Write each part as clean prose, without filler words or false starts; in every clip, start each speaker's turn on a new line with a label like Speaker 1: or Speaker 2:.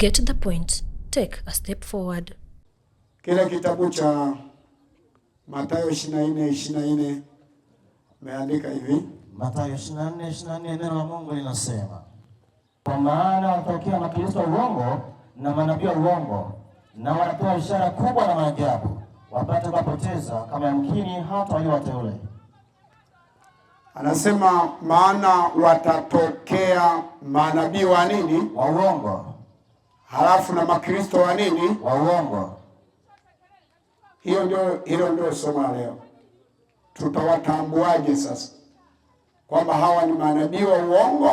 Speaker 1: Get the point. Take a step forward.
Speaker 2: Kile kitabu cha Mathayo 24:24 meandika hivi.
Speaker 3: Mathayo 24:24 neno la Mungu linasema, kwa maana watokea makristo wa uongo na manabii wa uongo, na wanatoa ishara kubwa na maajabu, wapate kupoteza kama yamkini hata walio wateule.
Speaker 2: Anasema maana watatokea manabii wa nini?
Speaker 3: Wa uongo.
Speaker 2: Halafu na makristo wa nini?
Speaker 3: Wa uongo.
Speaker 2: Hilo ndio somo leo. Tutawatambuaje sasa kwamba hawa ni manabii wa uongo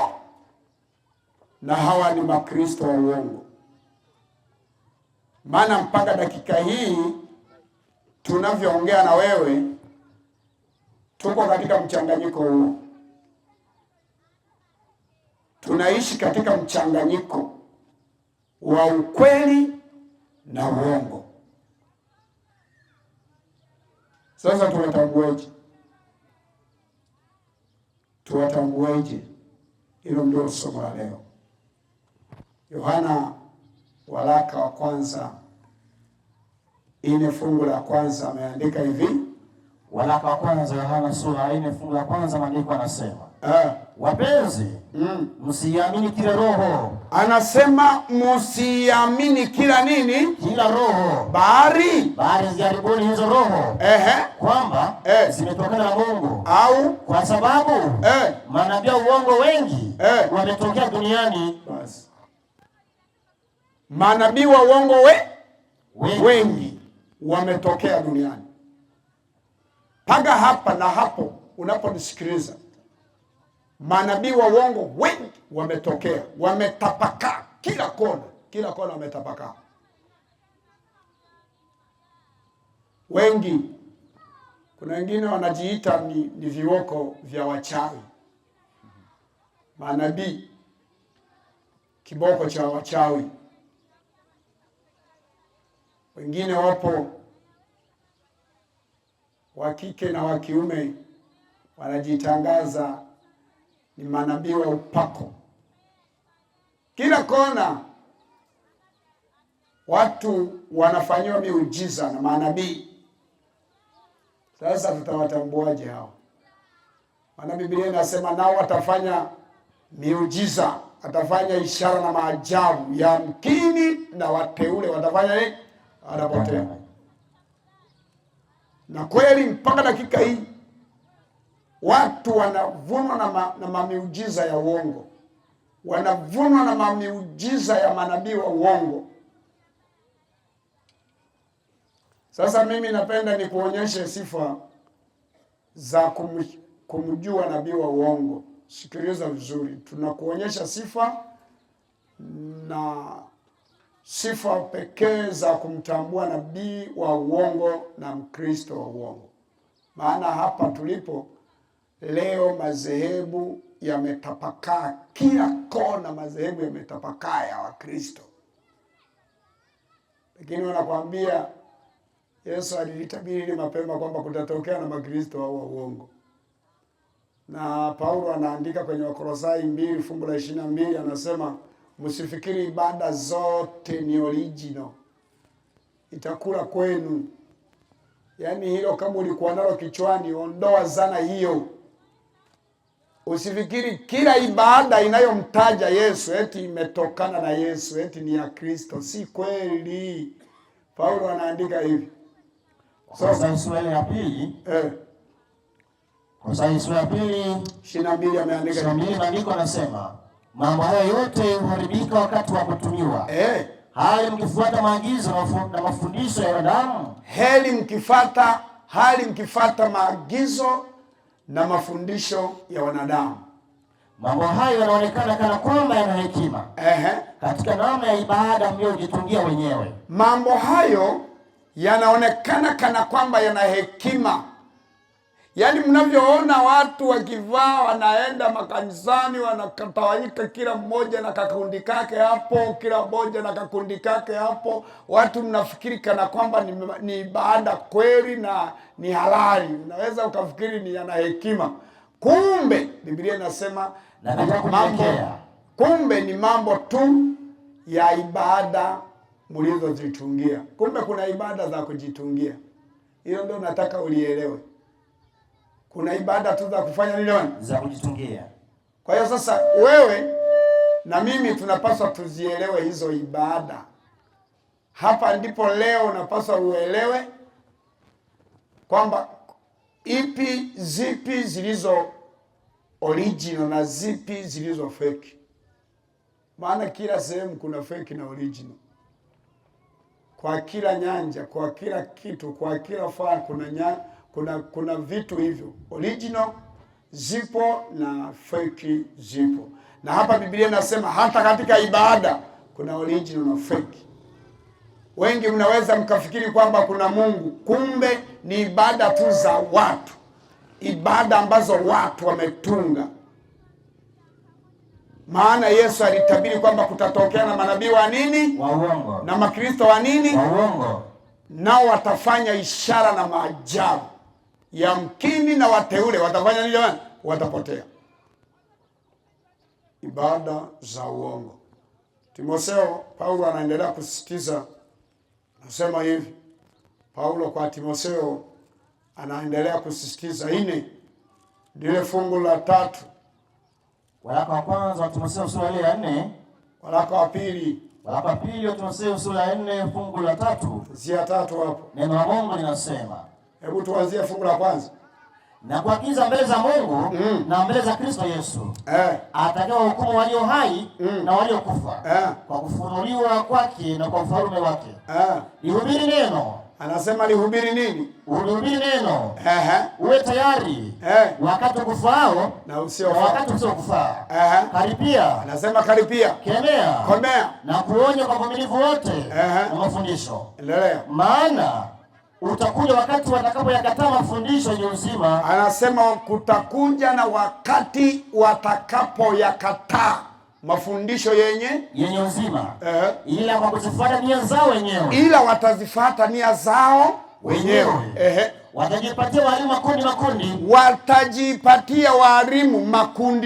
Speaker 2: na hawa ni makristo wa uongo? Maana mpaka dakika hii tunavyoongea na wewe tuko katika mchanganyiko huo. Tunaishi katika mchanganyiko wa ukweli na uongo. Sasa tuwatambueje? Hilo ndio somo la leo. Yohana waraka wa kwanza 4 fungu la kwanza ameandika hivi.
Speaker 3: Waraka wa kwanza Yohana sura 4 fungu la kwanza maandiko yanasema, wapenzi, msiamini kila roho.
Speaker 2: Anasema msiamini kila nini?
Speaker 3: Kila roho.
Speaker 2: Bali
Speaker 3: zijaribuni hizo roho. Kwamba zimetokana na Mungu.
Speaker 2: Au
Speaker 3: kwa sababu manabii wa uongo wengi wametokea duniani.
Speaker 2: Basi. Manabii wa uongo wengi wametokea duniani. Paga hapa na hapo unaponisikiliza. Manabii wa uongo wengi wametokea, wametapakaa kila kona wametapakaa. Wengi, kuna wengine wanajiita ni viwoko vya wachawi. Manabii kiboko cha wachawi. Wengine wapo wa kike na wa kiume wanajitangaza ni manabii wa upako. Kila kona watu wanafanywa miujiza na manabii. Sasa tutawatambuaje hao? Maana Biblia inasema nao watafanya miujiza, atafanya ishara na maajabu, yamkini na wateule watafanya nini? Watapotea. Na kweli mpaka dakika hii watu wanavunwa na mamiujiza ya uongo. Wanavunwa na mamiujiza ya manabii wa uongo. Sasa mimi napenda nikuonyeshe sifa za kumjua nabii wa uongo. Sikiliza vizuri. Tunakuonyesha sifa na sifa pekee za kumtambua nabii wa uongo na mkristo wa uongo. Maana hapa tulipo leo madhehebu yametapakaa kila kona, madhehebu yametapakaa ya Wakristo. Lakini wanakuambia Yesu alilitabiri mapema kwamba kutatokea na makristo wa uongo. Na Paulo anaandika kwenye Wakolosai 2 fungu la 22 anasema, msifikiri ibada zote ni original, itakula kwenu. Yaani hilo kama ulikuwa nalo kichwani, ondoa zana hiyo. Usifikiri kila ibada inayomtaja Yesu eti imetokana na Yesu, eti ni ya Kristo. Si kweli. Paulo anaandika hivi.
Speaker 3: Sasa sura ya pili. Sasa sura ya pili 22 ameandika. 22 maandiko yanasema, mambo haya yote huharibika wakati wa kutumiwa. Hali mkifuata maagizo na mafundisho ya wanadamu. Hali mkifuata maagizo na mafundisho ya wanadamu. Mambo hayo yanaonekana kana kwamba yana hekima. Katika namna ya ibada mliojitungia wenyewe.
Speaker 2: Mambo hayo yanaonekana kana kwamba yana hekima. Yaani mnavyoona watu wakivaa wanaenda makanisani, wanakatawanyika kila mmoja na kakundi kake hapo, kila mmoja na kakundi kake hapo. Watu mnafikiri kana kwamba ni ibada kweli na ni halali. Unaweza ukafikiri ni yana hekima. Kumbe Biblia inasema kumbe ni mambo tu ya ibada mlizozitungia. Kumbe kuna ibada za kujitungia. Hiyo ndio nataka ulielewe. Kuna ibada tu za kufanya nini?
Speaker 3: Za kujitungia.
Speaker 2: Kwa hiyo sasa wewe na mimi tunapaswa tuzielewe hizo ibada. Hapa ndipo leo unapaswa uelewe kwamba zipi zilizo original na zipi zilizo fake. Maana kila sehemu kuna fake na original. Kwa kila nyanja, kwa kila kitu, kwa kila faa kuna vitu hivyo. Original zipo na fake zipo. Na hapa Biblia inasema hata katika ibada kuna original na fake. Wengi mnaweza mkafikiri kwamba kuna Mungu, kumbe ni ibada tu za watu. Ibada ambazo watu wametunga. Maana Yesu alitabiri kwamba kutatokea na manabii wa nini?
Speaker 3: Wa uongo.
Speaker 2: Na makristo wa nini?
Speaker 3: Wa uongo.
Speaker 2: Nao watafanya ishara na maajabu. Yamkini na wateule watafanya nini jamani? Watapotea. Ibada za uongo. Timotheo, Paulo anaendelea kusisitiza. Nasema hivi. Paulo kwa Timotheo anaendelea kusisitiza. Ndile fungu la 3.
Speaker 3: Waraka wa kwanza wa Timotheo sura ya 4.
Speaker 2: Waraka wa pili
Speaker 3: wa Timotheo sura ya 4 fungu la 3.
Speaker 2: Zia 3 hapo.
Speaker 3: Neno la Mungu linasema.
Speaker 2: Hebu tuanzie fungu la kwanza.
Speaker 3: Na kuagiza mbele za Mungu na mbele za Kristo Yesu atakaye hukumu walio hai na waliokufa kwa kufunuliwa kwake na kwa ufalme wake. Lihubiri neno.
Speaker 2: Anasema lihubiri nini?
Speaker 3: Ulihubiri neno. Uwe tayari wakati ukufao na wakati usiokufaa. Karipia.
Speaker 2: Anasema karipia.
Speaker 3: Kemea. Na kuonya kwa uvumilivu wote na mafundisho.
Speaker 2: Endelea.
Speaker 3: Maana utakuja wakati watakapoyakataa mafundisho yenye uzima.
Speaker 2: Anasema kutakuja na wakati watakapoyakataa mafundisho yenye uzima.
Speaker 3: Ila kwa kuzifuata nia zao wenyewe.
Speaker 2: Ila watazifuata nia zao wenyewe.
Speaker 3: Watajipatia walimu makundi.
Speaker 2: Watajipatia walimu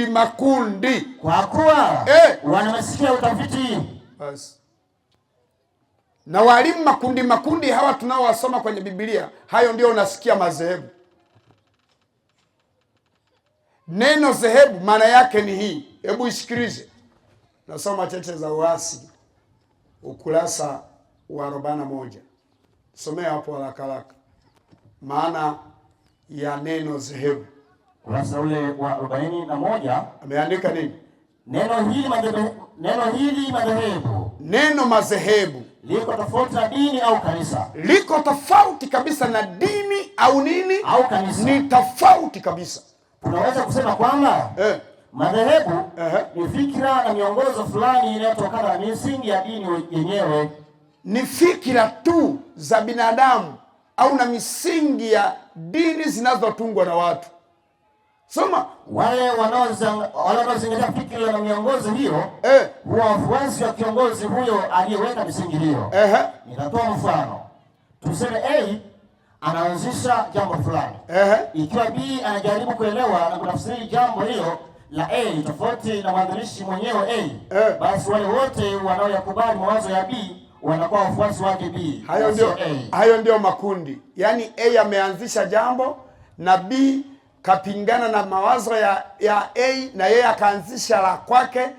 Speaker 2: makundi.
Speaker 3: Kwa kuwa wanamasikia utafiti.
Speaker 2: Basi. Na walimu makundi hawa tunaowasoma kwenye Biblia, hayo ndio unasikia madhehebu. Neno dhehebu maana yake ni hii. Hebu isikilize. Nasoma Cheche za Uasi ukurasa wa 41. Somea hapo haraka. Maana ya neno dhehebu.
Speaker 3: Ukurasa ule wa 41
Speaker 2: ameandika nini?
Speaker 3: Neno hili madhehebu.
Speaker 2: Neno madhehebu
Speaker 3: liko tofauti na dini au kanisa.
Speaker 2: Liko tofauti kabisa na dini au nini?
Speaker 3: Au kanisa.
Speaker 2: Ni tofauti kabisa.
Speaker 3: Tunaweza kusema kwamba madhehebu ni fikra na miongozo fulani inayotokana na misingi ya dini yenyewe. Ni fikra tu za binadamu au na misingi dini zinazotungwa na watu. Soma, wale wanaozingatia fikra na miongozo hiyo huwa wafuasi wa kiongozi huyo aliyeweka misingi hiyo. Nitatoa mfano. Tuseme A anaanzisha jambo fulani. Ikiwa B anajaribu kuelewa na kutafsiri jambo hilo la A tofauti na mwanzilishi mwenyewe A, basi wale wote wanaoyakubali mawazo ya B wanakuwa wafuasi wake B. Hayo ndio makundi. Yaani A ameanzisha jambo na B kapingana na mawazo ya A na yeye akaanzisha la kwake.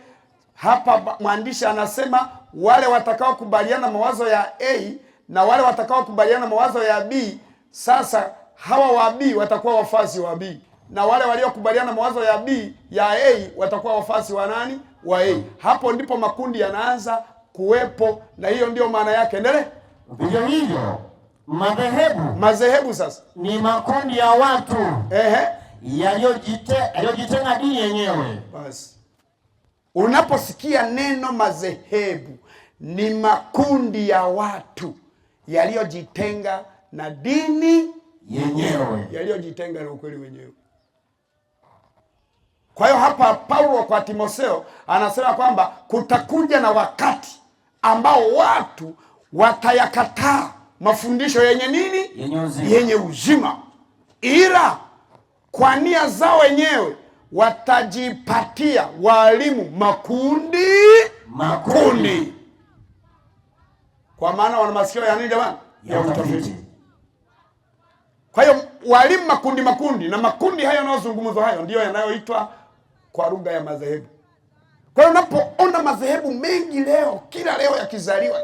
Speaker 3: Hapa mwandishi anasema wale watakao kubaliana mawazo ya A na wale watakao kubaliana mawazo ya B, sasa hawa wa B watakuwa wafuasi wa B, na wale waliokubaliana mawazo ya B ya A watakuwa wafuasi wa nani? Wa A. Hapo ndipo makundi yanaanza kuwepo, na hiyo ndio maana yake. Endelee. Vivyo hivyo
Speaker 2: madhehebu sasa
Speaker 3: ni makundi ya watu yaliyojitenga dini yenyewe.
Speaker 2: Basi unaposikia neno madhehebu, ni makundi ya watu yaliyojitenga na dini yenyewe, yaliyojitenga na ukweli wenyewe. Kwa hiyo hapa Paulo kwa Timotheo anasema kwamba kutakuja na wakati ambao watu watayakataa mafundisho yenye nini? Yenye uzima. Ila kwa nia zao wenyewe watajipatia walimu makundi. kwa maana wana masikio ya nini jamani? Ya utafiti. Kwa hiyo walimu makundi na makundi hayo yanayozungumzwa hayo ndio yanayoitwa kwa lugha ya madhehebu. Kwa hiyo unapoona madhehebu mengi leo, kila leo yakizaliwa,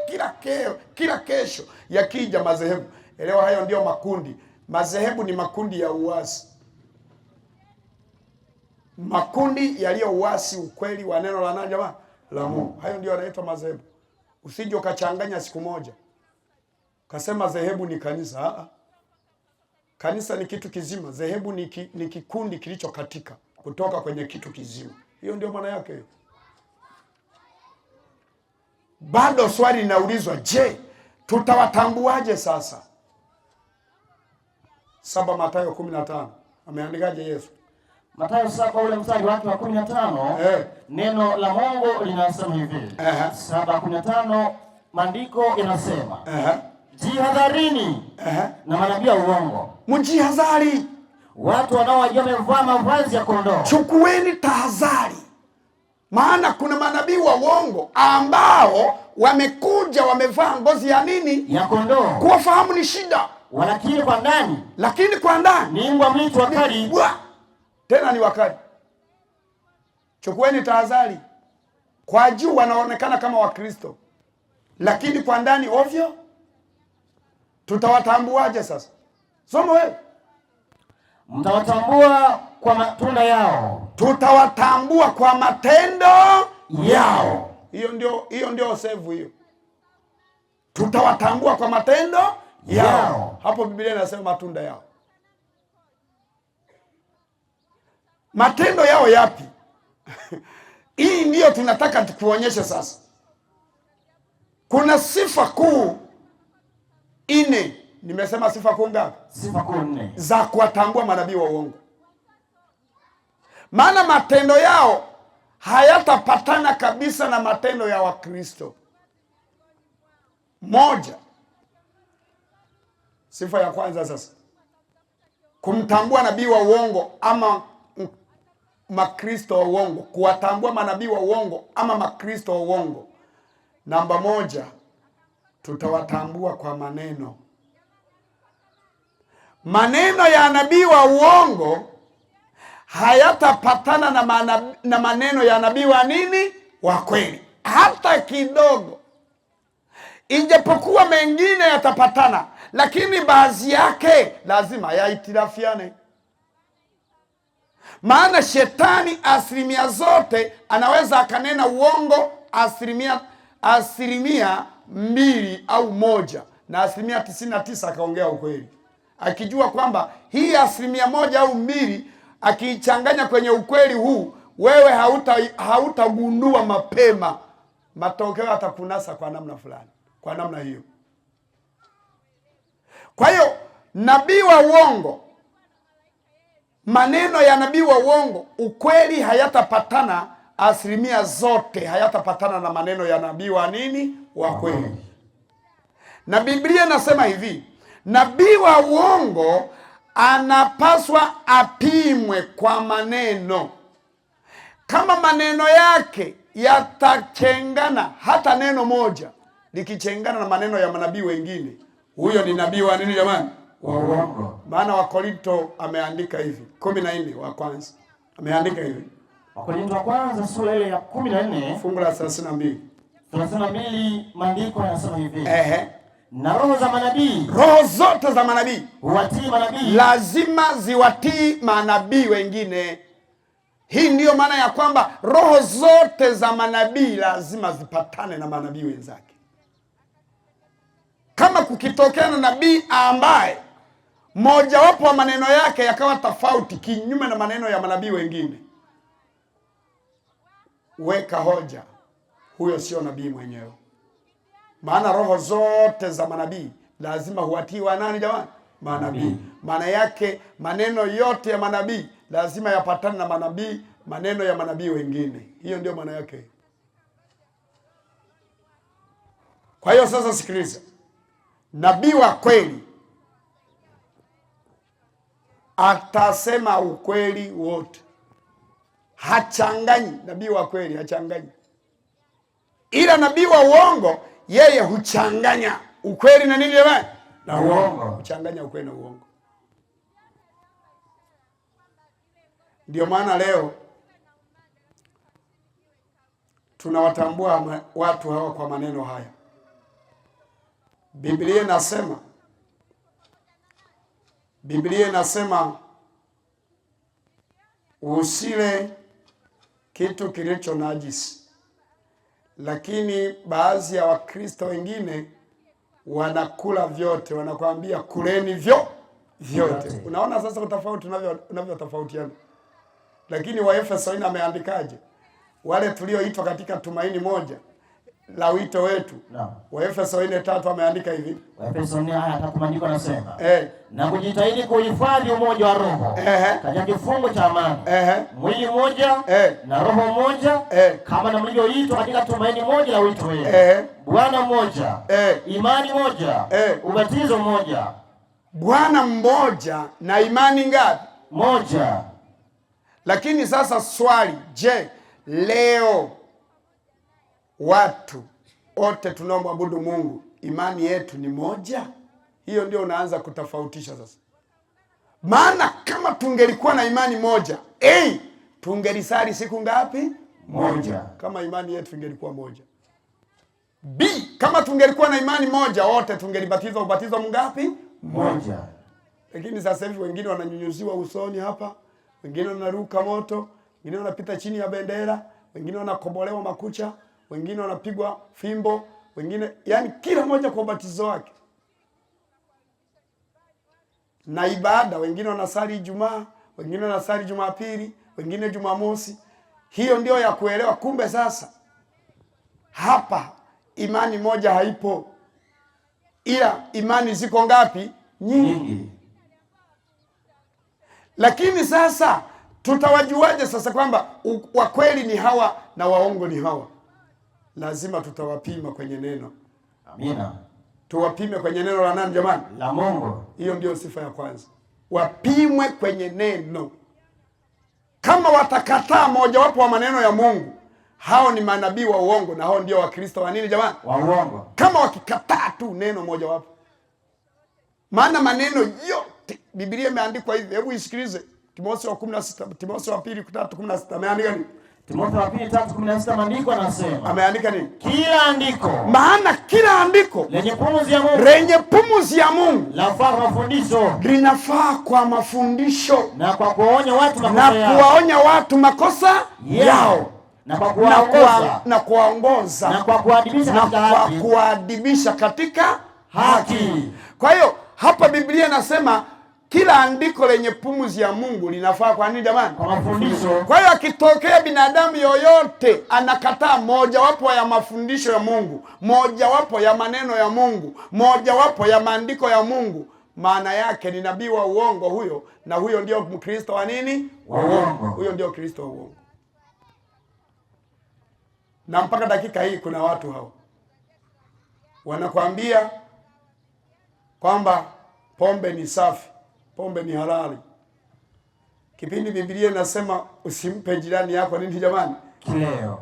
Speaker 2: kila kesho yakija madhehebu, elewa hayo ndio makundi. Madhehebu ni makundi ya uasi. Makundi yaliyo uasi ukweli wa neno la nani jamani? La Mungu. Hayo ndio yanaitwa madhehebu. Usije ukachanganya siku moja kasema dhehebu ni kanisa. Kanisa ni kitu kizima, dhehebu ni kikundi kilicho katika kutoka kwenye kitu kizima. Hiyo ndio maana yake. Bado swali linaulizwa, je, tutawatambuaje sasa? 7 Mathayo 15. Ameandikaje Yesu?
Speaker 3: Mathayo 7 ule mstari wake wa 15, neno la Mungu linasema hivi. 7:15 maandiko inasema, jihadharini na manabii wa uongo.
Speaker 2: Mjihadhari.
Speaker 3: Watu wanaojua wamevaa mavazi ya kondoo.
Speaker 2: Chukueni tahadhari. Maana kuna manabii wa uongo ambao wamekuja wamevaa ngozi ya nini?
Speaker 3: Ya kondoo.
Speaker 2: Kuwafahamu ni shida.
Speaker 3: Lakini kwa ndani ni mbwa mwitu wakali.
Speaker 2: Tena ni wakali. Chukueni tahadhari. Kwa juu wanaonekana kama Wakristo, lakini kwa ndani ovyo. Tutawatambuaje sasa? Somo wewe.
Speaker 3: Mtawatambua kwa matunda yao.
Speaker 2: Tutawatambua kwa matendo yao. Hiyo ndio save hiyo. Tutawatambua kwa matendo yao. Hapo Biblia inasema matunda yao. Matendo yao yapi? Hii ndio tunataka tukuonyeshe sasa. Kuna sifa kuu 4. Nimesema sifa kuu ngapi?
Speaker 3: Sifa kuu 4
Speaker 2: za kuwatambua manabii wa uongo. Maana matendo yao hayatapatana kabisa na matendo ya Wakristo. Moja, sifa ya kwanza sasa, kumtambua nabii wa uongo ama makristo wa uongo. Kuwatambua manabii wa uongo ama makristo wa uongo. Namba 1, tutawatambua kwa maneno. Maneno ya nabii wa uongo hayatapatana na maneno ya nabii wa nini? Wa kweli. Hata kidogo. Ijapokuwa mengine yatapatana, lakini baadhi yake lazima yaitirafiane. Maana shetani asilimia zote anaweza akanena uongo asilimia 2 au 1 na asilimia 99 akaongea ukweli. Akijua kwamba hii asilimia 1 au 2 akiichanganya kwenye ukweli huu, wewe hautagundua mapema, matokeo atakunasa kwa namna fulani, kwa namna hiyo. Kwa hiyo nabii wa uongo, maneno ya nabii wa uongo, ukweli hayatapatana asilimia zote, hayatapatana na maneno ya nabii wa nini? Wa kweli. Na Biblia nasema hivi, nabii wa uongo anapaswa apimwe kwa maneno. Kama maneno yake yatachengana, hata neno moja likichengana na maneno ya manabii wengine, huyo ni nabii wa nini jamani? Wa uongo. Maana Wakorinto ameandika hivi, 14 wa kwanza. Ameandika hivi.
Speaker 3: Wakorinto wa kwanza sura ile ya 14
Speaker 2: fungu la 32.
Speaker 3: 32 maandiko yanasema hivi. Na roho za manabii,
Speaker 2: roho zote za manabii
Speaker 3: huwatii manabii,
Speaker 2: lazima ziwatii manabii wengine. Hii ndiyo maana ya kwamba roho zote za manabii lazima zipatane na manabii wenzake. Kama kukitokea na nabii ambaye mojawapo wa maneno yake yakawa tofauti kinyume na maneno ya manabii wengine, weka hoja, huyo sio nabii mwenyewe. Maana roho zote za manabii lazima huwatii wa nani jamani? Manabii. Maana yake maneno yote ya manabii lazima yapatane na manabii, maneno ya manabii wengine. Hiyo ndio maana yake. Kwa hiyo sasa sikiliza. Nabii wa kweli atasema ukweli wote. Hachanganyi. Nabii wa kweli hachanganyi. Ila nabii wa uongo yeye huchanganya ukweli na nini jamani?
Speaker 3: Na uongo.
Speaker 2: Huchanganya ukweli na uongo. Ndio maana leo tunawatambua watu hawa kwa maneno haya. Biblia inasema usile kitu kilicho najisi. Lakini baadhi ya Wakristo wengine wanakula vyote, wanakuambia kuleni vyote. Unaona sasa utofauti unavyotofautiana. Lakini Waefeso ameandikaje? Wale tulioitwa katika tumaini moja la wito wetu. Waefeso 4:3 ameandika hivi.
Speaker 3: Waefeso 4:3 maandiko yanasema, na kujitahidi kuhifadhi umoja wa roho katika kifungo cha amani. Mwili mmoja na roho moja, kama na mlivyoitwa katika tumaini moja la wito wenu. Bwana mmoja, imani moja, ubatizo mmoja.
Speaker 2: Bwana mmoja na imani ngapi?
Speaker 3: Moja.
Speaker 2: Lakini sasa swali, je, leo watu wote tunaomwabudu Mungu imani yetu ni moja? Hiyo ndio unaanza kutofautisha sasa. Maana kama tungelikuwa na imani moja, tungelisali siku ngapi?
Speaker 3: Moja.
Speaker 2: Kama imani yetu ingelikuwa moja. B, kama tungelikuwa na imani moja, wote tungelibatiza ubatizo mngapi?
Speaker 3: Moja.
Speaker 2: Lakini sasa hivi wengine wananyunyuziwa usoni hapa, wengine wanaruka moto, wengine wanapita chini ya bendera, wengine wanakobolewa makucha, wengine wanapigwa fimbo, wengine yani kila mmoja kwa ubatizo wake. Na ibada, wengine wanasali Ijumaa, wengine wanasali Jumapili, wengine Jumamosi. Hiyo ndio ya kuelewa. Kumbe sasa hapa imani moja haipo, ila imani ziko ngapi? Nyingi. Lakini sasa tutawajuaje sasa kwamba wa kweli ni hawa na waongo ni hawa? Lazima tutawapima kwenye neno.
Speaker 3: Amina.
Speaker 2: Tuwapime kwenye neno la nani jamani?
Speaker 3: La Mungu.
Speaker 2: Hiyo ndio sifa ya kwanza. Wapimwe kwenye neno. Kama watakataa moja wapo wa maneno ya Mungu, hao ni manabii wa uongo, na hao ndio Wakristo wa nini jamani?
Speaker 3: Wa uongo.
Speaker 2: Kama wakikataa tu neno moja wapo. Maana maneno yote Biblia imeandikwa hivi. Hebu isikilize. Timotheo 16, Timotheo 2:3-16 ameandika nini?
Speaker 3: Timotheo 2:3-16 maandiko yanasema.
Speaker 2: Ameandika nini?
Speaker 3: Kila andiko.
Speaker 2: Maana kila andiko
Speaker 3: lenye pumzi ya Mungu.
Speaker 2: Lenye pumzi ya Mungu.
Speaker 3: Lafaa kwa mafundisho.
Speaker 2: Linafaa kwa mafundisho.
Speaker 3: Na kwa kuwaonya watu makosa yao.
Speaker 2: Na kuwaonya watu makosa yao.
Speaker 3: Na kwa kuwaongoza.
Speaker 2: Na kuwaongoza.
Speaker 3: Na kwa kuadibisha katika haki.
Speaker 2: Na kwa kuadibisha katika
Speaker 3: haki.
Speaker 2: Kwa hiyo hapa Biblia inasema kila andiko lenye pumzi ya Mungu linafaa kwa nini jamani?
Speaker 3: Kwa mafundisho.
Speaker 2: Kwa hiyo akitokea binadamu yoyote anakataa mojawapo ya mafundisho ya Mungu, mojawapo ya maneno ya Mungu, mojawapo ya maandiko ya Mungu, maana yake ni nabii wa uongo huyo, na huyo ndio Mkristo wa nini?
Speaker 3: Wa uongo.
Speaker 2: Huyo ndio Kristo wa uongo. Na mpaka dakika hii kuna watu hao wanakuambia kwamba pombe ni safi, pombe ni halali. Kipindi Biblia inasema usimpe jirani yako nini jamani?
Speaker 3: Kileo.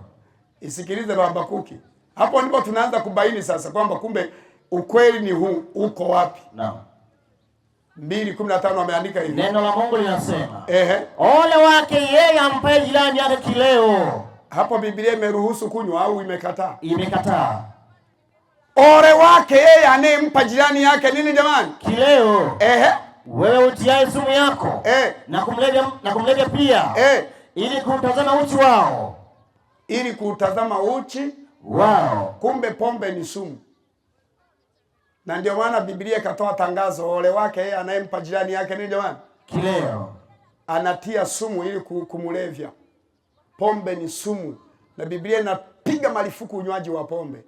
Speaker 2: Isikilize Habakuki. Hapo ndipo tunaanza kubaini sasa kwamba kumbe ukweli ni huu, uko wapi?
Speaker 3: Naam.
Speaker 2: 2:15 ameandika hivi.
Speaker 3: Neno la Mungu linasema, ole wake yeye ampe jirani yake kileo.
Speaker 2: Hapo Biblia imeruhusu kunywa au imekataa?
Speaker 3: Imekataa.
Speaker 2: Ole wake yeye anayempa jirani yake nini jamani?
Speaker 3: Kileo. Wewe utiaye sumu yako na kumlevya pia, ili kutazama uchi wao.
Speaker 2: Ili kutazama uchi
Speaker 3: wao.
Speaker 2: Kumbe pombe ni sumu. Na ndio maana Biblia ikatoa tangazo, ole wake yeye anayempa jirani yake nini jamani?
Speaker 3: Kileo.
Speaker 2: Anatia sumu ili kumulevya. Pombe ni sumu. Na Biblia inapiga marufuku unywaji wa pombe.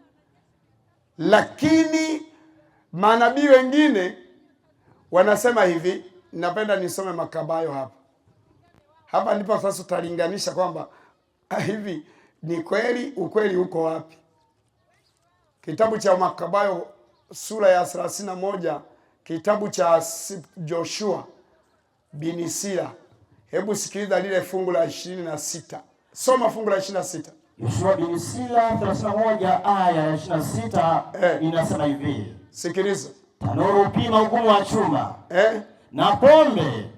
Speaker 2: Lakini manabii wengine wanasema hivi, napenda nisome Makabayo hapa. Hapa ndipo sasa tutalinganisha kwamba hivi ni kweli, ukweli uko wapi? Kitabu cha Makabayo sura ya 31, kitabu cha Joshua bin Sira. Hebu sikiliza lile fungu la 26. Soma fungu la 26.
Speaker 3: Yoshua bin Sila 31 aya ya 26 inasema hivi.
Speaker 2: Sikiliza.
Speaker 3: Tanuru hupima ugumu wa chuma. Na pombe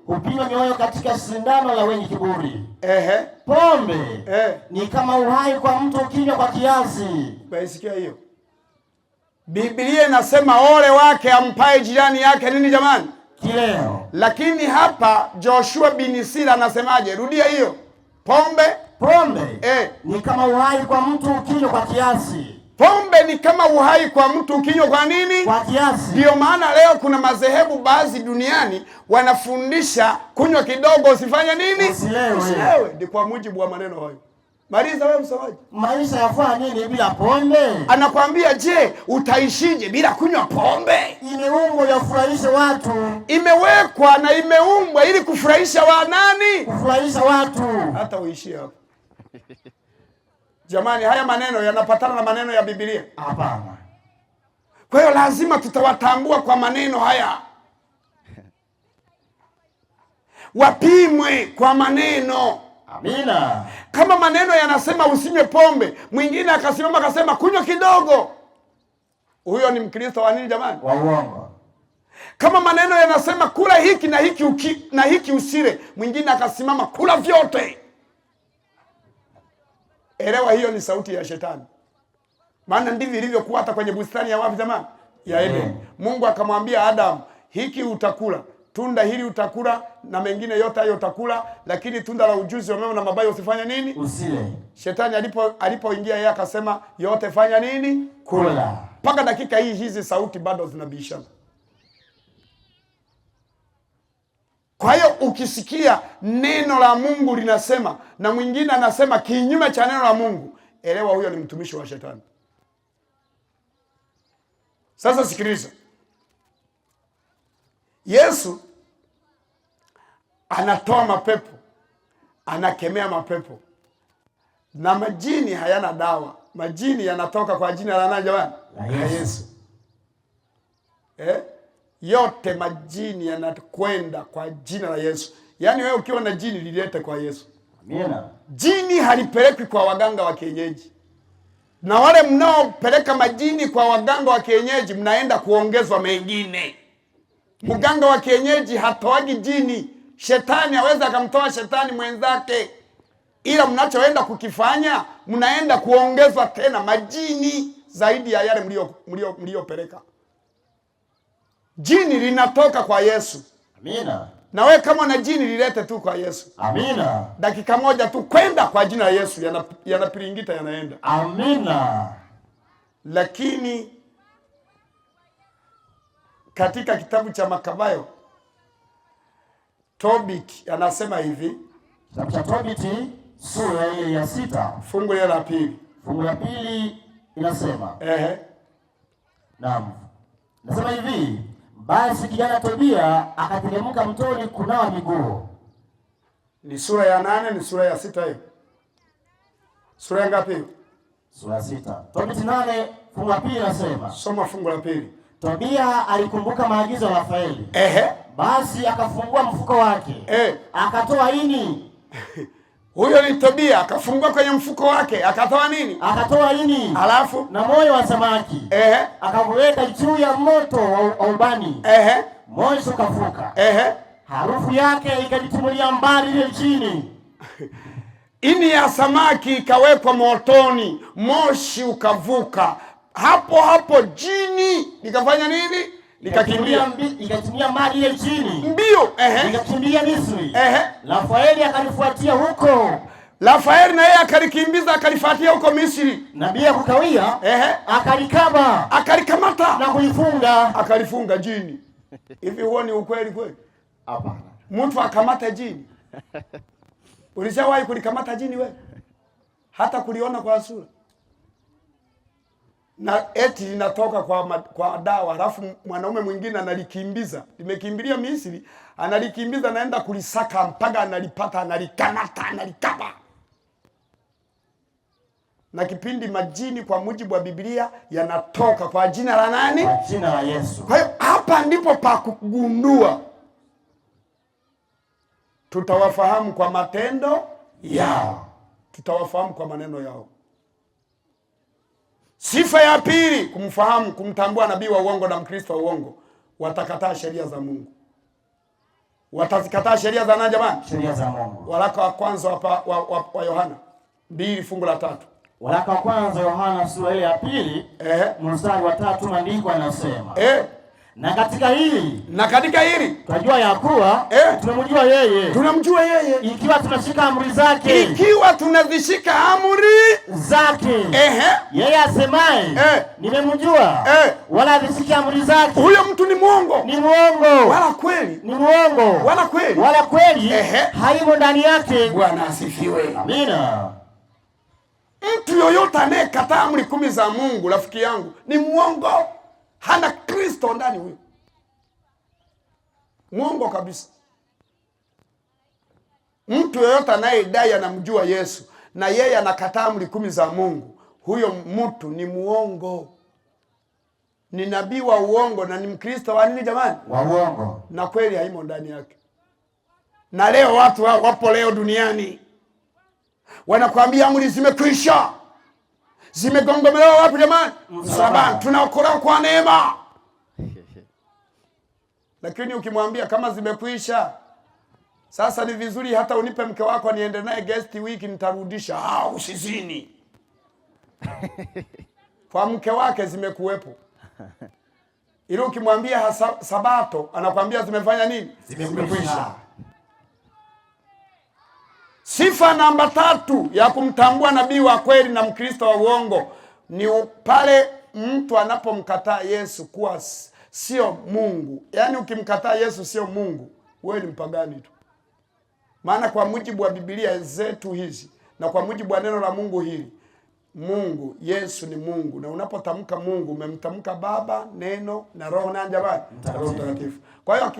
Speaker 3: hupima mioyo katika sindano la wenye kiburi. Pombe ni kama uhai kwa mtu ukinywa kwa kiasi.
Speaker 2: Baisikia hiyo. Biblia inasema ole wake ampaye jirani yake nini jamani?
Speaker 3: Kileo.
Speaker 2: Lakini hapa Joshua bin Sila anasemaje? Rudia hiyo. Pombe
Speaker 3: ni kama uhai kwa mtu ukinywa kwa kiasi.
Speaker 2: Pombe ni kama uhai kwa mtu ukinywa kwa nini?
Speaker 3: Kwa kiasi.
Speaker 2: Ndio maana leo kuna madhehebu baadhi duniani wanafundisha kunywa kidogo usifanye nini?
Speaker 3: Usilewe.
Speaker 2: Ni kwa mujibu wa maneno hayo. Maliza wewe msomaji.
Speaker 3: Maisha yafaa nini bila pombe?
Speaker 2: Anakuambia je, utaishije bila kunywa pombe?
Speaker 3: Imeumbwa yafurahishe watu.
Speaker 2: Imewekwa na imeumbwa ili kufurahisha nani?
Speaker 3: Kufurahisha watu.
Speaker 2: Hata uishie hapo. Jamani, haya maneno yanapatana na maneno ya Biblia?
Speaker 3: Hapana.
Speaker 2: Kwa hiyo lazima tutawatambua kwa maneno haya. Wapimwe kwa maneno.
Speaker 3: Amina.
Speaker 2: Kama maneno yanasema usinywe pombe, mwingine akasimama akasema kunywa kidogo, huyo ni Mkristo wa nini jamani?
Speaker 3: Wa uongo.
Speaker 2: Kama maneno yanasema kula hiki na hiki usile, mwingine akasimama kula vyote, elewa hiyo ni sauti ya shetani. Maana ndivyo ilivyokuwa hata kwenye bustani ya wapi jamani? Ya Eden. Mungu akamwambia Adam, hiki utakula, tunda hili utakula na mengine yote hayo utakula, lakini tunda la ujuzi wa mema na mabaya usifanye nini?
Speaker 3: Usile.
Speaker 2: Shetani alipoingia yeye akasema yote fanya nini?
Speaker 3: Kula.
Speaker 2: Mpaka dakika hizi sauti bado zinabishana. Kwa hiyo ukisikia neno la Mungu linasema na mwingine anasema kinyume cha neno la Mungu, elewa huyo ni mtumishi wa shetani. Sasa sikiliza. Yesu anatoa mapepo, anakemea mapepo. Na majini hayana dawa. Majini yanatoka kwa jina la nani jamani? La Yesu. Yote majini yanakwenda kwa jina la Yesu. Yaani wewe ukiwa na jini lilete kwa Yesu.
Speaker 3: Amina.
Speaker 2: Jini halipelekwi kwa waganga wa kienyeji. Na wale mnaopeleka majini kwa waganga wa kienyeji mnaenda kuongezwa mengine. Mganga wa kienyeji hatoagi jini. Shetani aweza akamtoa shetani mwenzake. Ila mnachoenda kukifanya, mnaenda kuongezwa tena majini zaidi ya yale mliopeleka. Jini linatoka kwa Yesu.
Speaker 3: Amina.
Speaker 2: Na wewe kama na jini lilete tu kwa Yesu.
Speaker 3: Amina.
Speaker 2: Dakika moja tu kwenda kwa jina la Yesu yanapiringita yanaenda.
Speaker 3: Amina.
Speaker 2: Lakini katika kitabu cha Makabayo Tobit anasema hivi.
Speaker 3: Kitabu cha Tobit sura ya 6
Speaker 2: fungu la pili.
Speaker 3: Fungu la pili inasema. Naam. Nasema hivi, basi kijana Tobia akateremka mtoni kunawa miguu.
Speaker 2: Ni sura ya 8, ni sura ya 6 hiyo. Sura ya ngapi?
Speaker 3: Sura ya 6. Tobit 8 fungu la pili inasema.
Speaker 2: Soma fungu la pili.
Speaker 3: Tobia alikumbuka maagizo ya Rafaeli. Basi akafungua mfuko wake. Akatoa ini.
Speaker 2: Huyo ni Tobia, akafungua kwenye mfuko wake, akatoa nini?
Speaker 3: Akatoa ini.
Speaker 2: Alafu
Speaker 3: na moyo wa samaki. Akaweka juu ya moto wa ubani. Moshi ukafuka. Harufu yake ikajitimulia mbali ile chini.
Speaker 2: Ini ya samaki ikawekwa motoni, moshi ukavuka. Hapo jini likafanya nini? Likakimbia.
Speaker 3: Ikatimia mbali ile chini.
Speaker 2: Mbio.
Speaker 3: Likakimbia Misri. Rafaeli akalifuatia huko.
Speaker 2: Rafaeli na yeye akalikimbiza akalifuatia huko Misri.
Speaker 3: Na bila kukawia, akalikaba,
Speaker 2: akalikamata
Speaker 3: na kulifunga.
Speaker 2: Akalifunga jini. Hivi huo ni ukweli kweli?
Speaker 3: Hapana.
Speaker 2: Mtu akamata jini. Ulishawahi kulikamata jini wewe? Hata kuliona kwa sura? Na eti linatoka kwa dawa, alafu mwanaume mwingine analikimbiza. Limekimbilia Misri, analikimbiza naenda kulisaka mpaka analipata, analikamata, analikaba. Na kipindi majini kwa mujibu wa Biblia yanatoka kwa jina la nani?
Speaker 3: Kwa jina la Yesu.
Speaker 2: Kwa hiyo hapa ndipo pa kugundua. Tutawafahamu kwa matendo yao. tutawafahamu kwa maneno yao. Sifa ya pili, kumfahamu, kumtambua nabii wa uongo na mkristo wa uongo. Watakataa sheria za Mungu. Watazikataa sheria za nani jamani?
Speaker 3: Sheria za Mungu.
Speaker 2: Waraka wa kwanza wa Yohana 2:3.
Speaker 3: Waraka wa kwanza Yohana sura ile ya 2 mstari wa 3, maandiko yanasema na katika hili tunajua ya kuwa tunamjua yeye ikiwa tunashika amri zake.
Speaker 2: Ikiwa tunazishika amri
Speaker 3: zake. Yeye asemaye nimemjua wala hazishiki amri zake,
Speaker 2: huyo mtu ni mwongo.
Speaker 3: Ni mwongo.
Speaker 2: Wala kweli.
Speaker 3: Ni mwongo. Wala kweli haimo ndani yake.
Speaker 2: Bwana asifiwe.
Speaker 3: Amina.
Speaker 2: Mtu yoyote anayekataa amri 10 za Mungu, rafiki yangu, ni mwongo. Hana Kristo ndani huyo. Mwongo kabisa. Mtu yoyote anayedai anamjua Yesu na yeye anakataa amri 10 za Mungu, huyo mtu ni muongo. Ni nabii wa uongo na ni mkristo wa nini jamani?
Speaker 3: Wa uongo.
Speaker 2: Na kweli haimo ndani yake. Na leo watu wapo leo duniani wanakuambia amri zimekwisha. Zimegongomelewa wapi jamani? Msalabani. Tunaokolewa kwa neema. Lakini ukimwambia kama zimekwisha, sasa ni vizuri hata unipe mke wako niende naye guest week nitarudisha. Usizini. Kwa mke wake zimekuwepo. Ili ukimwambia sabato anakuambia zimefanya nini? Zimekwisha. Sifa namba 3 ya kumtambua nabii wa kweli na mkristo wa uongo ni pale mtu anapomkataa Yesu kuwa sio Mungu. Yaani ukimkataa Yesu sio Mungu, wewe ni mpagani tu. Maana kwa mujibu wa Biblia zetu hizi na kwa mujibu wa neno la Mungu hili, Mungu, Yesu ni Mungu, na unapotamka Mungu umemtamka Baba, Neno na Roho na jamani, Roho Mtakatifu. Kwa hiyo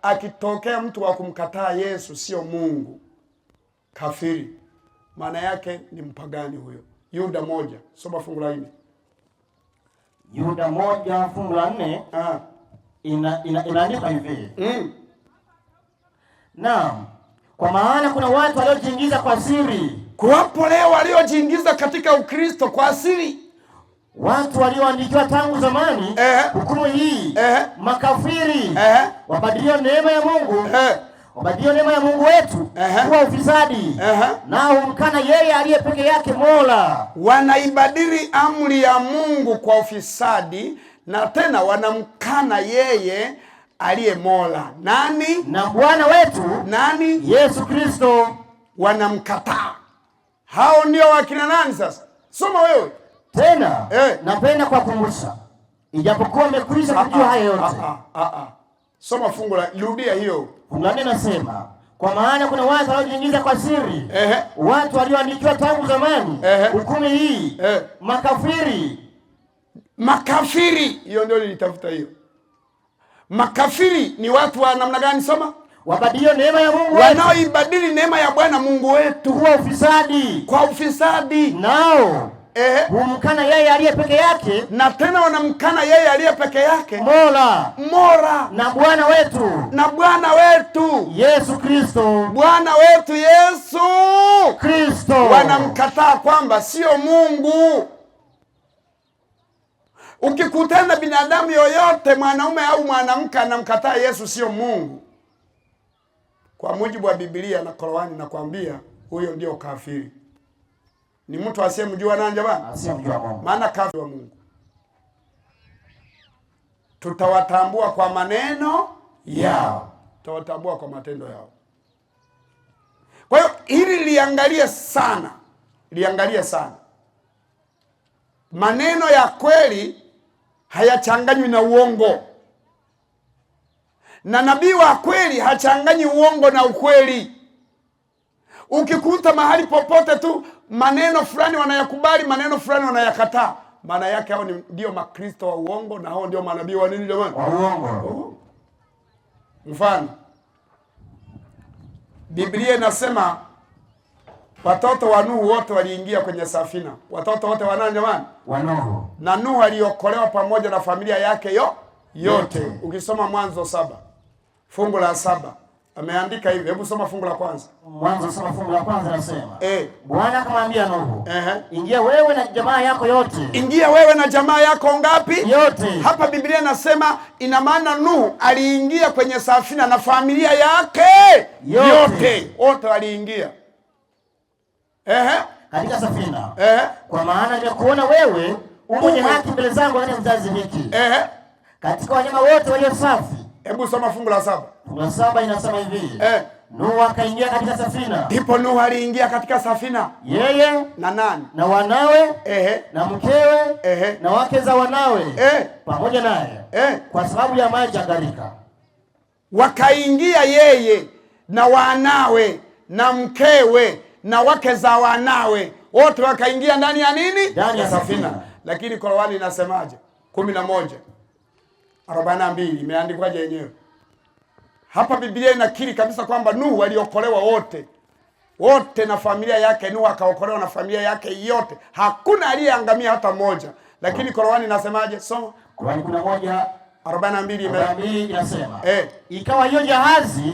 Speaker 2: akitokea mtu wa kumkataa Yesu sio Mungu, kafiri, maana yake ni mpagani huyo. Yuda 1, soma fungu la 4.
Speaker 3: Yuda 1 fungu la 4 inaandikwa hivi. Naam, kwa maana kuna watu waliojiingiza kwa siri.
Speaker 2: Kuwapo leo waliojiingiza katika Ukristo kwa siri.
Speaker 3: Watu walioandikiwa tangu zamani hukumu hii, makafiri, wabadilio neema ya Mungu, wabadilio neema ya Mungu wetu kuwa ufisadi, nao humkana yeye aliye peke yake Mola.
Speaker 2: Wanaibadili amri ya Mungu kwa ufisadi, na tena wanamkana yeye aliye Mola. Nani?
Speaker 3: Na Bwana wetu.
Speaker 2: Nani?
Speaker 3: Yesu Kristo.
Speaker 2: Wanamkataa. Hao ndio wakina nani sasa? Soma wewe.
Speaker 3: Tena napenda kukumbusha, ijapokuwa mmekwisha kujua haya yote.
Speaker 2: Soma fungu la, rudia hiyo.
Speaker 3: Fungu la 4 nasema, kwa maana kuna watu waliojiingiza kwa siri, watu walioandikiwa tangu zamani hukumu hii, makafiri.
Speaker 2: Makafiri, hiyo ndio nilitafuta hiyo. Makafiri ni watu wa namna gani? Soma.
Speaker 3: Wabadilio neema ya Mungu,
Speaker 2: wanaoibadili neema ya Bwana Mungu wetu
Speaker 3: kwa ufisadi.
Speaker 2: Kwa ufisadi.
Speaker 3: Nao humkana yeye aliye peke yake,
Speaker 2: na tena wanamkana yeye aliye peke yake
Speaker 3: Mola.
Speaker 2: Na
Speaker 3: Bwana wetu.
Speaker 2: Na Bwana wetu
Speaker 3: Yesu Kristo.
Speaker 2: Bwana wetu Yesu
Speaker 3: Kristo.
Speaker 2: Wanamkataa kwamba sio Mungu. Ukikutana binadamu yoyote, mwanaume au mwanamke, anamkataa Yesu sio Mungu, kwa mujibu wa Biblia na Qur'ani, nakwambia huyo ndio kafiri. Ni mtu asiyemjua nani jamani?
Speaker 3: Asiyemjua Mungu.
Speaker 2: Maana kafiri wa Mungu tutawatambua kwa maneno yao, tutawatambua kwa matendo yao. Kwa hiyo hili liangalie sana. Maneno ya kweli hayachanganywi na uongo, na nabii wa kweli hachanganyi uongo na ukweli. Ukikuta mahali popote tu maneno fulani wanayakubali, maneno fulani wanayakataa, maana yake hao ndio makristo wa uongo, na hao ndio manabii wa nini jamani?
Speaker 3: Wa uongo.
Speaker 2: Mfano, Biblia inasema watoto wa Nuhu wote waliingia kwenye safina. Watoto wote wa nani jamani?
Speaker 3: Wa Nuhu.
Speaker 2: Na Nuhu aliokolewa pamoja na familia yake yote. Ukisoma Mwanzo 7 fungu la 7, Ameandika hivi. Hebu soma fungu la kwanza.
Speaker 3: Mwanzo soma fungu la kwanza nasema. Bwana akamwambia Nuhu, ingia wewe na jamaa yako yote.
Speaker 2: Ingia wewe na jamaa yako ngapi?
Speaker 3: Yote.
Speaker 2: Hapa Biblia inasema ina maana Nuhu aliingia kwenye safina na familia yake yote. Wote waliingia.
Speaker 3: Katika safina. Kwa maana nimekuona wewe mwenye haki mbele zangu katika kizazi hiki. Katika wanyama wote walio safi.
Speaker 2: Hebu soma fungu la 7.
Speaker 3: Fungu la 7 inasema hivi. Nuhu akaingia katika safina.
Speaker 2: Ndipo Nuhu aliingia katika safina.
Speaker 3: Yeye
Speaker 2: na nani?
Speaker 3: Na wanawe, na mkewe, na wake za wanawe, pamoja naye. Kwa sababu ya maji ya gharika.
Speaker 2: Wakaingia yeye na wanawe na mkewe na wake za wanawe, wote wakaingia ndani ya nini?
Speaker 3: Ndani ya safina.
Speaker 2: Lakini Qur'ani inasemaje? 11:42 imeandikwaje yenyewe? Hapa Biblia inakiri kabisa kwamba Nuhu aliokolewa wote. Wote na familia yake. Nuhu akaokolewa na familia yake yote. Hakuna aliyeangamia hata mmoja. Lakini Qur'ani inasemaje? Soma.
Speaker 3: Qur'ani
Speaker 2: 11:42
Speaker 3: inasema. Ikawa hiyo jahazi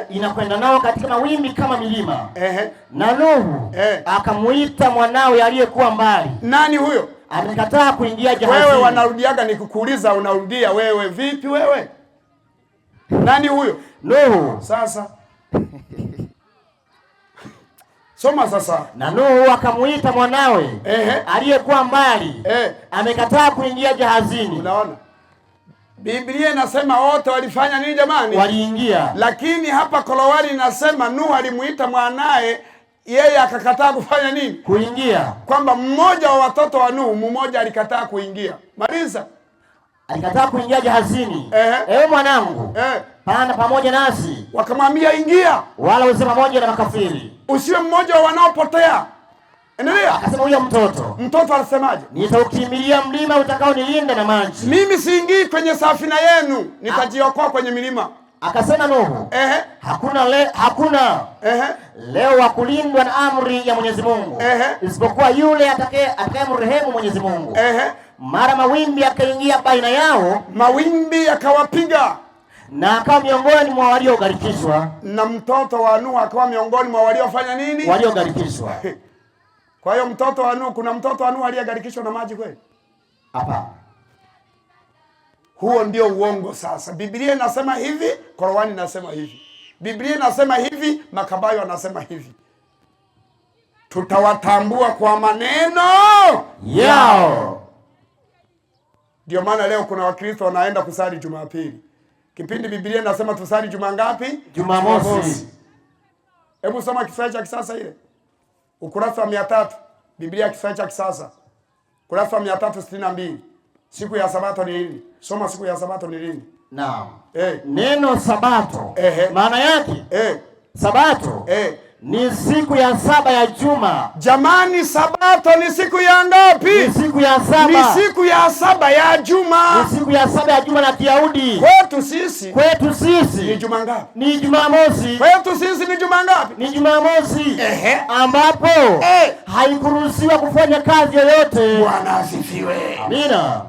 Speaker 3: inakwenda nao katika mawimbi kama milima. Na Nuhu akamuita mwanawe aliyekuwa mbali.
Speaker 2: Nani huyo?
Speaker 3: Amekataa kuingia jahazini.
Speaker 2: Wewe wanarudiaga nikukuuliza unarudia wewe vipi wewe? Nani huyo?
Speaker 3: Nuhu.
Speaker 2: Sasa. Soma sasa.
Speaker 3: Na Nuhu akamuita mwanawe aliyekuwa mbali. Amekataa kuingia jahazini.
Speaker 2: Unaona? Biblia inasema wote walifanya nini jamani?
Speaker 3: Waliingia.
Speaker 2: Lakini hapa Qur'ani inasema Nuhu alimuita mwanae, yeye akakataa kufanya nini?
Speaker 3: Kuingia.
Speaker 2: Kwamba mmoja wa watoto wa Nuhu, mmoja alikataa kuingia. Maliza.
Speaker 3: Alikataa kuingia jahazini. Ewe mwanangu, panda pamoja nasi.
Speaker 2: Wakamwambia ingia.
Speaker 3: Wala usiwe pamoja na makafiri.
Speaker 2: Usiwe mmoja wa wanaopotea. Endelea.
Speaker 3: Akasema huyo mtoto.
Speaker 2: Mtoto alisemaje?
Speaker 3: Nitaukimbilia mlima utakao nilinda na maji.
Speaker 2: Mimi siingii kwenye safina yenu, nitajiokoa kwenye milima.
Speaker 3: Akasema Nuhu, hakuna leo wa kulindwa na amri ya Mwenyezi Mungu, isipokuwa yule atakayemrehemu Mwenyezi Mungu. Mara mawimbi yakaingia baina yao,
Speaker 2: mawimbi yakawapiga,
Speaker 3: na akawa miongoni mwa waliogharikishwa.
Speaker 2: Na mtoto wa Nuhu akawa miongoni mwa waliofanya nini?
Speaker 3: Waliogharikishwa.
Speaker 2: Kwa hiyo mtoto wa Nuhu, kuna mtoto wa Nuhu aliyegharikishwa na maji kweli?
Speaker 3: Hapa.
Speaker 2: Huo ndio uongo sasa. Biblia inasema hivi, Qur'ani inasema hivi. Biblia inasema hivi, Makabayo anasema hivi. Tutawatambua kwa maneno
Speaker 3: yao.
Speaker 2: Ndio maana leo kuna Wakristo wanaenda kusali Jumapili. Kipindi Biblia inasema tusali juma ngapi?
Speaker 3: Jumamosi.
Speaker 2: Hebu soma Kiswahili cha kisasa ile. Ukurasa wa 300. Biblia Kiswahili cha kisasa. Ukurasa wa 362. Siku ya Sabato ni lini? Soma siku ya Sabato ni lini?
Speaker 3: Naam. Neno Sabato. Maana yake Sabato ni siku ya 7 ya juma.
Speaker 2: Jamani, Sabato ni siku ya ngapi?
Speaker 3: Ni siku ya 7.
Speaker 2: Ni siku ya 7 ya juma.
Speaker 3: Ni siku ya 7 ya juma la Kiyahudi.
Speaker 2: Kwetu sisi
Speaker 3: ni
Speaker 2: juma ngapi?
Speaker 3: Ni Jumamosi.
Speaker 2: Kwetu sisi ni juma ngapi?
Speaker 3: Ni Jumamosi. Ambapo haikuruhusiwa kufanya kazi yoyote.
Speaker 2: Bwana asifiwe.
Speaker 3: Amina.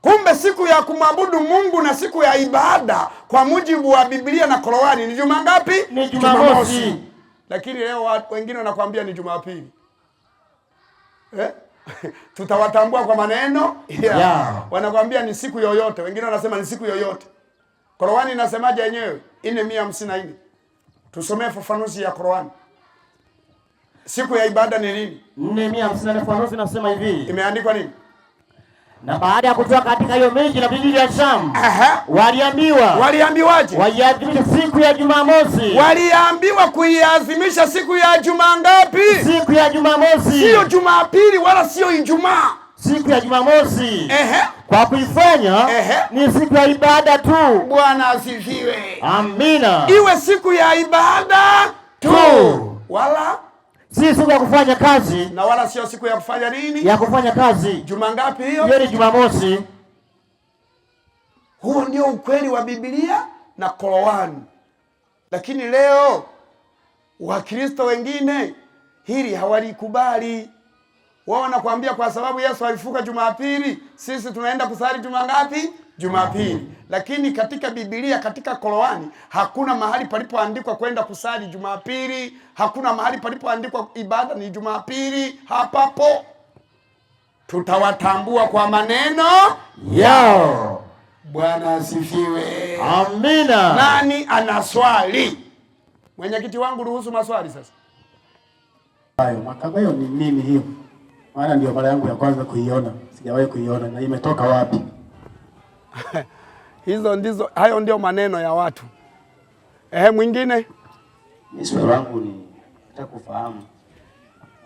Speaker 2: Kumbe siku ya kumwabudu Mungu na siku ya ibada kwa mujibu wa Biblia na Qur'ani ni juma ngapi?
Speaker 3: Ni Jumamosi.
Speaker 2: Lakini leo wengine wanakuambia ni Jumapili. Tutawatambua kwa maneno wanakuambia ni siku yoyote, wengine wanasema ni siku yoyote. Qur'ani inasemaje yenyewe? 454. Tusomee fafanuzi ya Qur'ani. Siku ya ibada ni lini?
Speaker 3: 454 fafanuzi nasema hivi.
Speaker 2: Imeandikwa nini?
Speaker 3: Na baada ya kutoka katika hiyo miji na vijiji vya Sham, waliambiwaje? Waiadhimisha siku ya Jumamosi.
Speaker 2: Waliambiwa kuiadhimisha siku ya juma ngapi?
Speaker 3: Siku ya Jumamosi.
Speaker 2: Sio Jumapili wala sio Ijumaa.
Speaker 3: Siku ya Jumamosi. Kwa kuifanya ni siku ya ibada tu.
Speaker 2: Bwana asifiwe.
Speaker 3: Amina.
Speaker 2: Iwe siku ya ibada tu. Wala
Speaker 3: si siku ya kufanya kazi.
Speaker 2: Na wala sio siku ya kufanya nini?
Speaker 3: Ya kufanya kazi.
Speaker 2: Juma ngapi hiyo?
Speaker 3: Hiyo ni Jumamosi.
Speaker 2: Huo ndio ukweli wa Biblia na Qur'ani. Lakini leo Wakristo wengine hili hawalikubali. Wao wanakuambia kwa sababu Yesu alifuka Jumapili, sisi tunaenda kusali juma ngapi? Jumapili. Lakini katika Biblia, katika Qur'ani, hakuna mahali palipoandikwa kwenda kusali Jumapili, hakuna mahali palipoandikwa ibada ni Jumapili. Hapapo. Tutawatambua kwa maneno yao. Bwana asifiwe.
Speaker 3: Amina.
Speaker 2: Nani ana swali? Mwenyekiti wangu, ruhusu maswali sasa.
Speaker 4: Hayo makabayo ni nini hiyo? Maana ndio mara yangu ya kwanza kuiona. Sijawahi kuiona, na imetoka wapi?
Speaker 2: Hayo ndio maneno ya watu. Mwingine?
Speaker 5: Mimi swali langu ni nataka kufahamu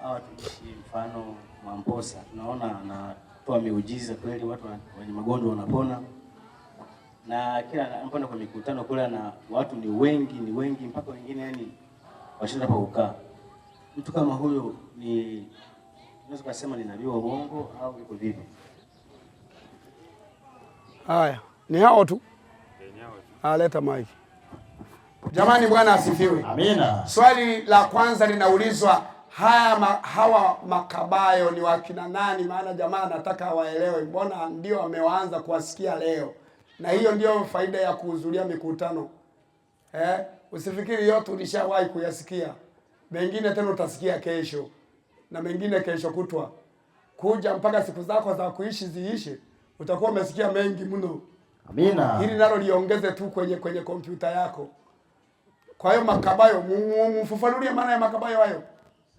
Speaker 5: hawa tukishi mfano Mwamposa, tunaona anatoa miujiza kweli, watu wenye magonjwa wanapona, na kila anapoenda kwa mikutano kule na watu ni wengi mpaka wengine yani washinda pa kukaa. Mtu kama huyo ni unaweza kusema ni nabii wa uongo au yuko vipi?
Speaker 2: Haya, ni hao tu. Leta mic. Jamani, Bwana asifiwe.
Speaker 3: Amina.
Speaker 2: Swali la kwanza linaulizwa, hawa makabayo ni wakina nani? Maana jamaa nataka waelewe, mbona ndio wameanza kuwasikia leo. Na hiyo ndio faida ya kuhudhuria mikutano. Usifikiri yote ulishawahi kuyasikia. Mengine tena utasikia kesho, na mengine kesho kutwa. Kuja mpaka siku zako za kuishi ziishe, utakuwa umesikia mengi mno.
Speaker 3: Amina.
Speaker 2: Hili nalo liongeze tu kwenye kompyuta yako. Kwa hiyo makabayo, mfafanulie maana ya makabayo hayo.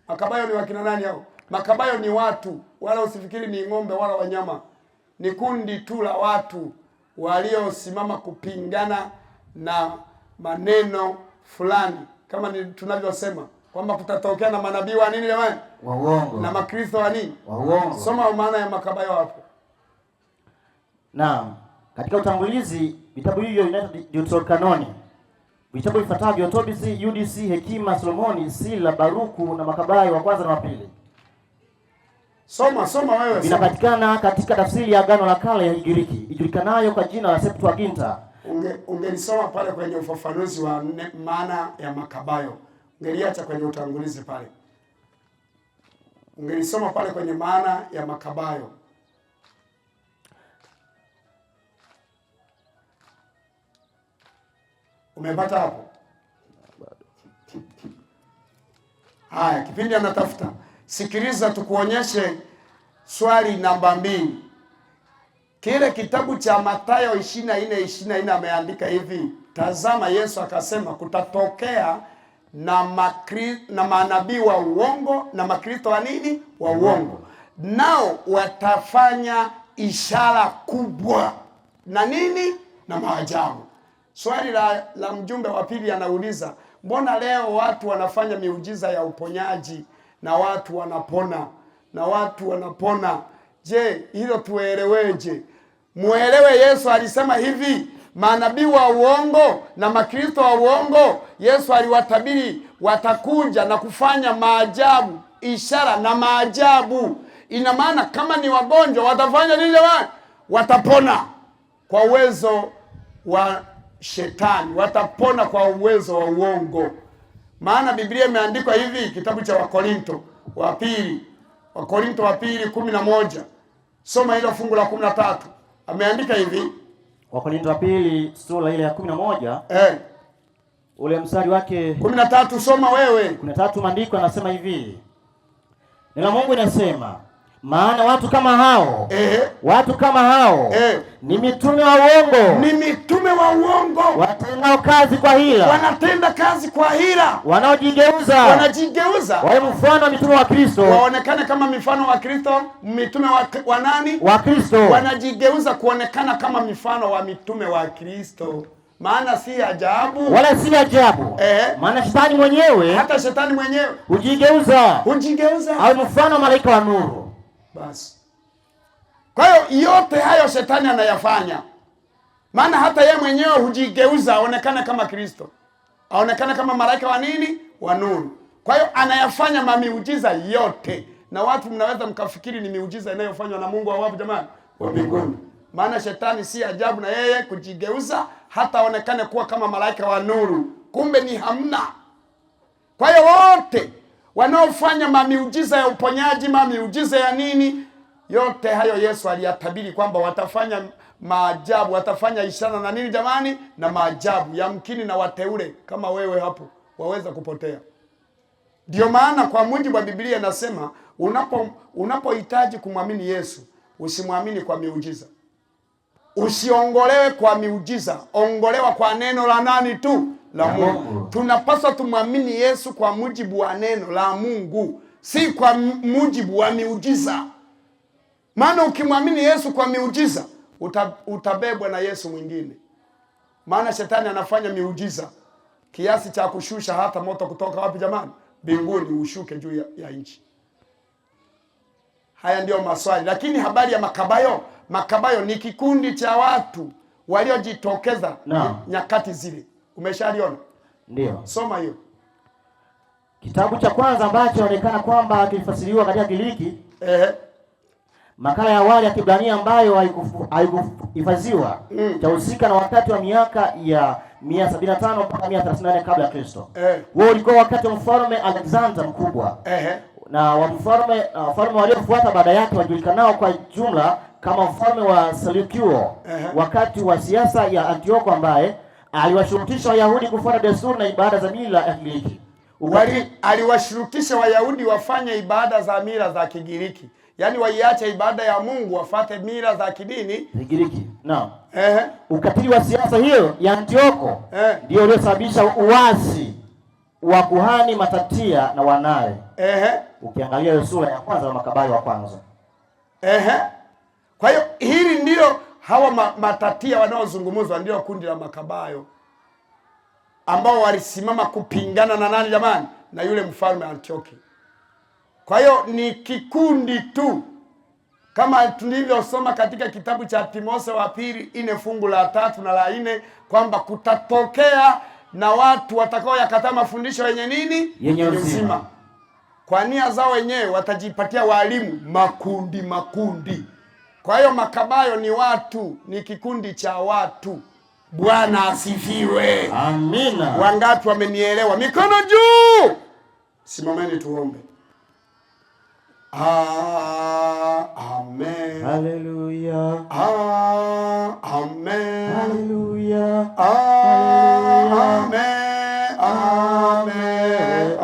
Speaker 2: Makabayo ni wakina nani hao? Makabayo ni watu, wala usifikiri ni ng'ombe wala wanyama. Ni kundi tu la watu waliosimama kupingana na maneno fulani, kama tunavyosema kwamba kutatokea na manabii wa nini jamani?
Speaker 3: Wa uongo.
Speaker 2: Na makristo wa nini?
Speaker 3: Wa uongo.
Speaker 2: Soma maana ya makabayo hapo.
Speaker 3: Naam. Katika utangulizi, vitabu hivyo vinaitwa Deuterokanoni. Vitabu vifuatavyo: Tobit, UDC, Hekima, Solomoni, Sila, Baruku na Makabayo wa kwanza na wa pili.
Speaker 2: Soma wewe.
Speaker 3: Vinapatikana katika tafsiri ya Agano la Kale ya Kigiriki ijulikanayo kwa jina la Septuaginta.
Speaker 2: Ungelisoma pale kwenye ufafanuzi wa maana ya makabayo. Ungeliacha kwenye utangulizi pale. Ungelisoma pale kwenye maana ya makabayo. Umepata hapo? Haya, kipindi anatafuta. Sikiliza tukuonyeshe swali namba 2. Kile kitabu cha Mathayo 24:24 ameandika hivi, tazama Yesu akasema kutatokea na manabii wa uongo na makristo wa nini? Wa uongo. Nao watafanya ishara kubwa na nini? Na maajabu. Swali la mjumbe wa pili anauliza, mbona leo watu wanafanya miujiza ya uponyaji na watu wanapona? Je, hilo tueleweje? Muelewe Yesu alisema hivi, manabii wa uongo na makristo wa uongo, Yesu aliwatabiri watakuja na kufanya maajabu, ishara na maajabu. Ina maana kama ni wagonjwa watafanya nini jamani? Watapona kwa uwezo wa shetani, watapona kwa uwezo wa uongo. Maana Biblia imeandikwa hivi, kitabu cha Wakorinto wa pili 11. Soma hilo fungu la 13. Ameandika hivi,
Speaker 3: Wakorinto wa pili sura ile ya 11. Ule mstari wake
Speaker 2: 13, soma wewe.
Speaker 3: 13 maandiko yanasema hivi. Neno la Mungu linasema, maana watu kama hao ni mitume wa uongo.
Speaker 2: Ni mitume wa uongo.
Speaker 3: Watendao kazi kwa hila.
Speaker 2: Wanatenda kazi kwa hila.
Speaker 3: Wanajigeuza. Wawe mfano wa mitume wa Kristo.
Speaker 2: Waonekane kama mifano wa Kristo. Mitume wa nani?
Speaker 3: Wa Kristo.
Speaker 2: Wanajigeuza kuonekana kama mifano wa mitume wa Kristo. Maana si ajabu.
Speaker 3: Wala si ajabu. Maana shetani mwenyewe.
Speaker 2: Hata shetani mwenyewe.
Speaker 3: Hujigeuza.
Speaker 2: Awe
Speaker 3: mfano wa malaika wa nuru.
Speaker 2: Basi. Kwa hiyo yote hayo shetani anayafanya. Maana hata yeye mwenyewe hujigeuza aonekane kama Kristo. Aonekane kama malaika wa nini? Wa nuru. Kwa hiyo anayafanya mamiujiza yote. Na watu mnaweza mkafikiri ni miujiza inayofanywa na Mungu wa wapi jamani? Wa mbinguni. Maana shetani si ajabu na yeye kujigeuza hata aonekane kuwa kama malaika wa nuru. Kumbe ni hamna. Kwa hiyo wote wanaofanya mamiujiza ya uponyaji, mamiujiza ya nini, yote hayo Yesu aliyatabiri kwamba watafanya maajabu, atafanya ishara na nini jamani, na maajabu. Yamkini na wateule kama wewe hapo waweza kupotea. Ndio maana kwa mujibu wa Biblia nasema unapohitaji kumwamini Yesu, usimwamini kwa miujiza. Usiongolewe kwa miujiza, ongolewa kwa neno la nani tu? La Mungu. Tunapaswa tumwamini Yesu kwa mujibu wa neno la Mungu, si kwa mujibu wa miujiza. Maana ukimwamini Yesu kwa miujiza, utabebwa na Yesu mwingine. Maana shetani anafanya miujiza kiasi cha kushusha hata moto kutoka wapi jamani? Mbinguni ushuke juu ya nchi. Haya ndio maswali. Lakini habari ya Makabayo ni kikundi cha watu waliojitokeza nyakati zile. Umeshaliona?
Speaker 3: Ndio.
Speaker 2: Soma hiyo.
Speaker 3: Kitabu cha kwanza ambacho inaonekana kwamba kilifasiriwa katika Kigiriki. Makala ya awali ya Kiebrania ambayo haikuhifadhiwa cha husika na wakati wa miaka ya 175 mpaka 138 kabla ya Kristo. Wao ulikuwa wakati wa mfalme Alexander mkubwa. Na wafalme waliofuata baada yake wajulikanao kwa jumla kama mfalme wa Seleukiwo. Wakati wa siasa ya Antiocho ambaye aliwashurutisha Wayahudi kufuata desturi na ibada za mila ya Kigiriki.
Speaker 2: Aliwashurutisha Wayahudi wafanye ibada za mila za Kigiriki. Yaani waiache ibada ya Mungu wafate mila za kidini
Speaker 3: Kigiriki. Naam. Ukatili wa siasa hiyo ya Antiocho ndio uliosababisha uasi wa kuhani Matatia na wanawe. Ukiangalia hiyo sura ya kwanza ya Makabayo wa kwanza.
Speaker 2: Kwa hiyo hili ndio hawa Matatia wanaozungumzwa, ndio kundi la Makabayo ambao walisimama kupingana na nani jamani? Na yule mfalme Antioki. Kwa hiyo ni kikundi tu, kama tulivyosoma katika kitabu cha Timotheo wa pili 4 fungu la 3 na la 4 kwamba kutatokea na watu watakao yakataa mafundisho yenye nini?
Speaker 3: Yenye uzima.
Speaker 2: Kwa nia zao wenyewe watajipatia walimu makundi. Kwa hiyo Makabayo ni watu, ni kikundi cha watu. Bwana asifiwe.
Speaker 3: Amina.
Speaker 2: Wangapi wamenielewa? Mikono juu. Simameni tuombe. Amen.
Speaker 3: Hallelujah.
Speaker 2: Amen.
Speaker 3: Hallelujah.
Speaker 2: Amen.
Speaker 3: Amen.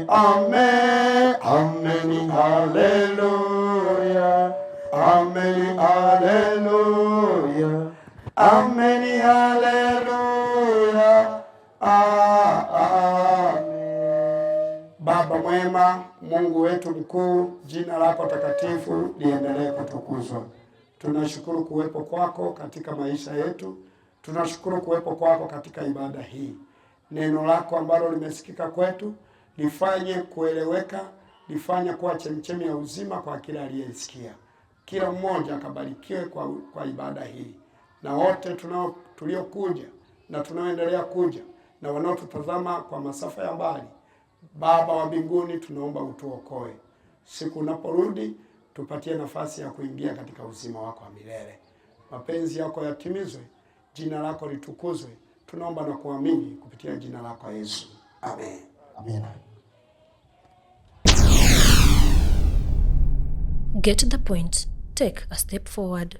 Speaker 2: Amen. Amen. Hallelujah. Amen. Hallelujah. Amen. Hallelujah. Baba mwema, Mungu wetu mkuu, jina lako takatifu liendelee kutukuzwa. Tunashukuru kuwepo kwako katika maisha yetu. Tunashukuru kuwepo kwako katika ibada hii. Neno lako ambalo limesikika kwetu lifanye kueleweka, lifanye kuwa chemchemi ya uzima kwa kila aliyesikia. Kila mmoja akabarikiwe kwa ibada hii. Na wote tuliokuja na tunaoendelea kuja na wanaotutazama kwa masafa ya mbali, Baba wa mbinguni, tunaomba utuokoe. Siku unaporudi tupatie nafasi ya kuingia katika uzima wako wa milele. Mapenzi yako yatimizwe, jina lako litukuzwe. Tunaomba na kuamini kupitia jina lako Yesu. Amen.
Speaker 3: Amen.
Speaker 1: Get the point. Take a step forward.